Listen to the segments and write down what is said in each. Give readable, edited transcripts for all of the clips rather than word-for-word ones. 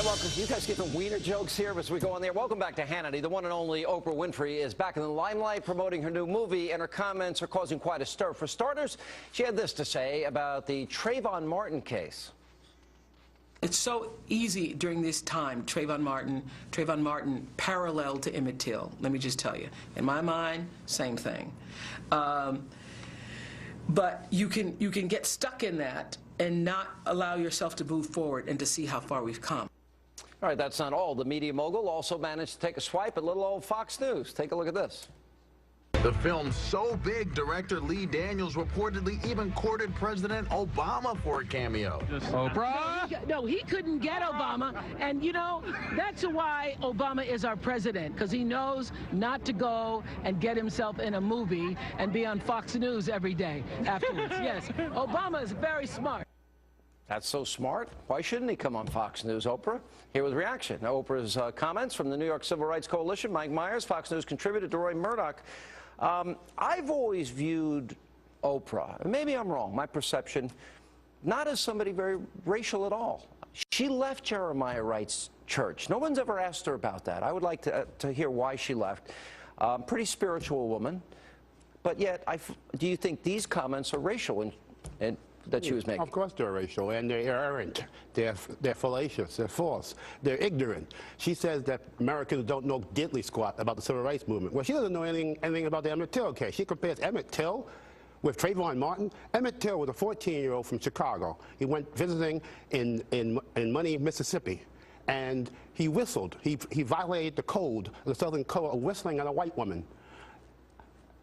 welcome. You guys get the wiener jokes here as we go on there. Welcome back to Hannity. The one and only Oprah Winfrey is back in the limelight promoting her new movie, and her comments are causing quite a stir. For starters, she had this to say about the Trayvon Martin case. It's so easy during this time, Trayvon Martin parallel to Emmett Till, let me just tell you. In my mind, same thing. But you can get stuck in that and not allow yourself to move forward and to see how far we've come. All right, that's not all. The media mogul also managed to take a swipe at little old Fox News. Take a look at this. The film's so big, director Lee Daniels reportedly even courted President Obama for a cameo. Oprah? No, he couldn't get Obama. And, you know, that's why Obama is our president, because he knows not to go and get himself in a movie and be on Fox News every day afterwards. Yes, Obama is very smart. That's so smart. Why shouldn't he come on Fox News, Oprah? Here with reaction. Now, Oprah's comments from the New York Civil Rights Coalition. Mike Meyers, Fox News contributor, Deroy, Murdock. I've always viewed Oprah, and maybe I'm wrong, my perception, not as somebody very racial at all. She left Jeremiah Wright's church. No one's ever asked her about that. I would like to hear why she left. Pretty spiritual woman, but yet, do you think these comments are racial and that she was making? Of course they're racial, and they're errant, they're fallacious, they're false, they're ignorant. She says that Americans don't know diddly squat about the civil rights movement. Well, she doesn't know anything about the Emmett Till case. She compares Emmett Till with Trayvon Martin. Emmett Till was a 14-year-old from Chicago. He went visiting in Money, Mississippi, and he whistled. He violated the code, the Southern code, of whistling at a white woman.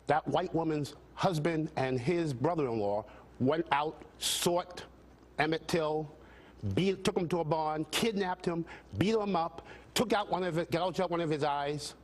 That white woman's husband and his brother-in-law went out, sought Emmett Till, took him to a barn, kidnapped him, beat him up, gouged out one of his eyes,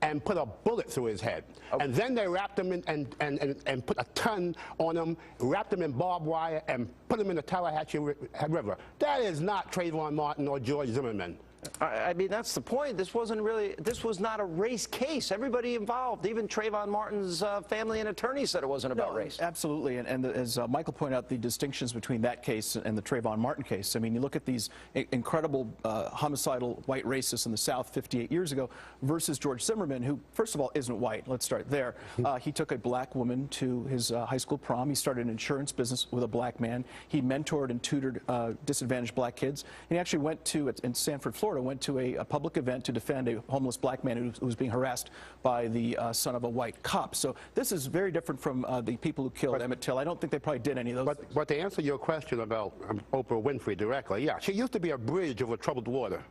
and put a bullet through his head. Okay. And then they wrapped him in and put a ton on him, wrapped him in barbed wire, and put him in the Tallahatchie River. That is not Trayvon Martin or George Zimmerman. I mean, that's the point. This was not a race case. Everybody involved, even Trayvon Martin's family and attorney, said it wasn't about race. Absolutely, and as Michael pointed out, the distinctions between that case and the Trayvon Martin case. I mean, you look at these incredible homicidal white racists in the South 58 years ago versus George Zimmerman, who, first of all, isn't white. Let's start there. He took a black woman to his high school prom. He started an insurance business with a black man. He mentored and tutored disadvantaged black kids. And he actually went to, in Sanford, Florida, went to a public event to defend a homeless black man who was being harassed by the son of a white cop. So this is very different from the people who killed Emmett Till. I don't think they probably did any of those things. But to answer your question about Oprah Winfrey directly, yeah, she used to be a bridge over troubled water.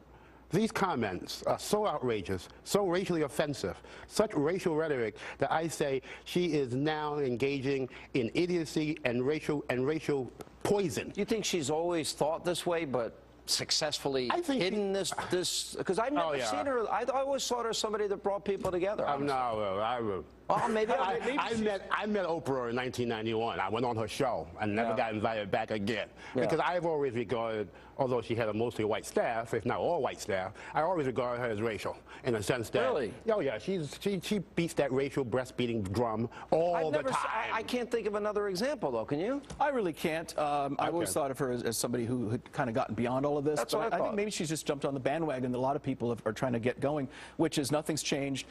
These comments are so outrageous, so racially offensive, such racial rhetoric that I say she is now engaging in idiocy and racial poison. You think she's always thought this way, but successfully hidden this, because I've never seen her. I always saw her as somebody that brought people together. Well, maybe I met Oprah in 1991. I went on her show and never got invited back again. Because I've always regarded, although she had a mostly white staff, if not all white staff, I always regarded her as racial in a sense that. Really? Oh yeah, she beats that racial breast-beating drum all the time. I can't think of another example though. Can you? I really can't. I've always thought of her as somebody who had kind of gotten beyond all of this. That's but what I thought. think maybe she's just jumped on the bandwagon that a lot of people are trying to get going, which is nothing's changed.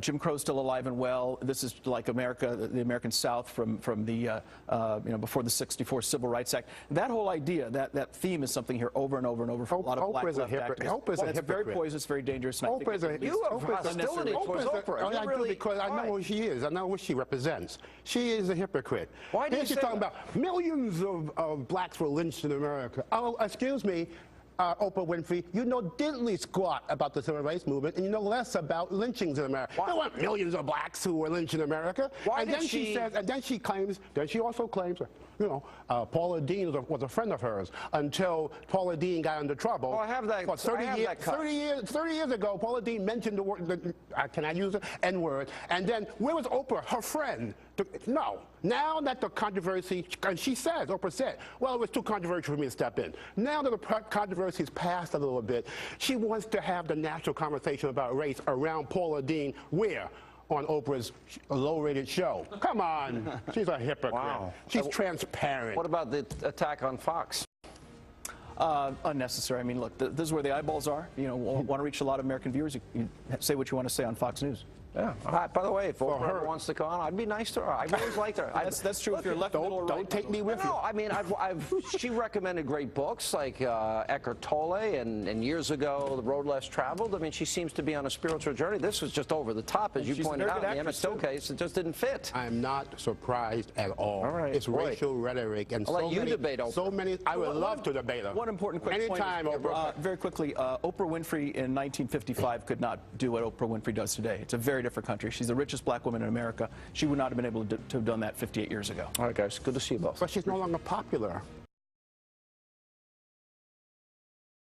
Jim Crow's still alive and well. This is like America, the American South from the you know, before the '64 Civil Rights Act. That whole idea, that theme is something here over and over and over for a lot of black left activists. Oprah's a hypocrite. It's very poisonous, very dangerous. You have hostility towards Oprah. I do, because I know who she is. I know what she represents. She is a hypocrite. Why do you say that? Talking about millions of blacks were lynched in America. Oh, excuse me. Oprah Winfrey, you know diddly squat about the civil rights movement, and you know less about lynchings in America. There weren't millions of blacks who were lynched in America. Then she also claims, you know, Paula Dean was a friend of hers until Paula Dean got into trouble. Oh, I have that. 30 years ago, Paula Dean mentioned the word, can I use it? N-word. And then where was Oprah, her friend? No. Now that the controversy, and Oprah said, well, it was too controversial for me to step in. Now that the controversy's passed a little bit, she wants to have the national conversation about race around Paula Dean. Where? On Oprah's low-rated show. Come on. She's a hypocrite. Wow. She's transparent. What about the attack on Fox? Unnecessary. I mean, look, this is where the eyeballs are. You know, want to reach a lot of American viewers. You say what you want to say on Fox News. Yeah. By the way, if Oprah ever wants to come on, I'd be nice to her. I've always liked her. That's true. Look, if you're left, don't take me with you. No, I mean, she recommended great books like Eckhart Tolle, and years ago, The Road Less Traveled. I mean, she seems to be on a spiritual journey. This was just over the top, as you pointed out. In the Emmett Till case, it just didn't fit. I'm not surprised at all. All right. It's racial rhetoric and I'll let you debate Oprah. so many. I would love to debate her. One important quick Anytime, point. Oprah. Very quickly, Oprah Winfrey in 1955 could not do what Oprah Winfrey does today. It's a very different country. She's the richest black woman in America. She would not have been able to have done that 58 years ago. All right, guys. Good to see you both. But she's no longer popular.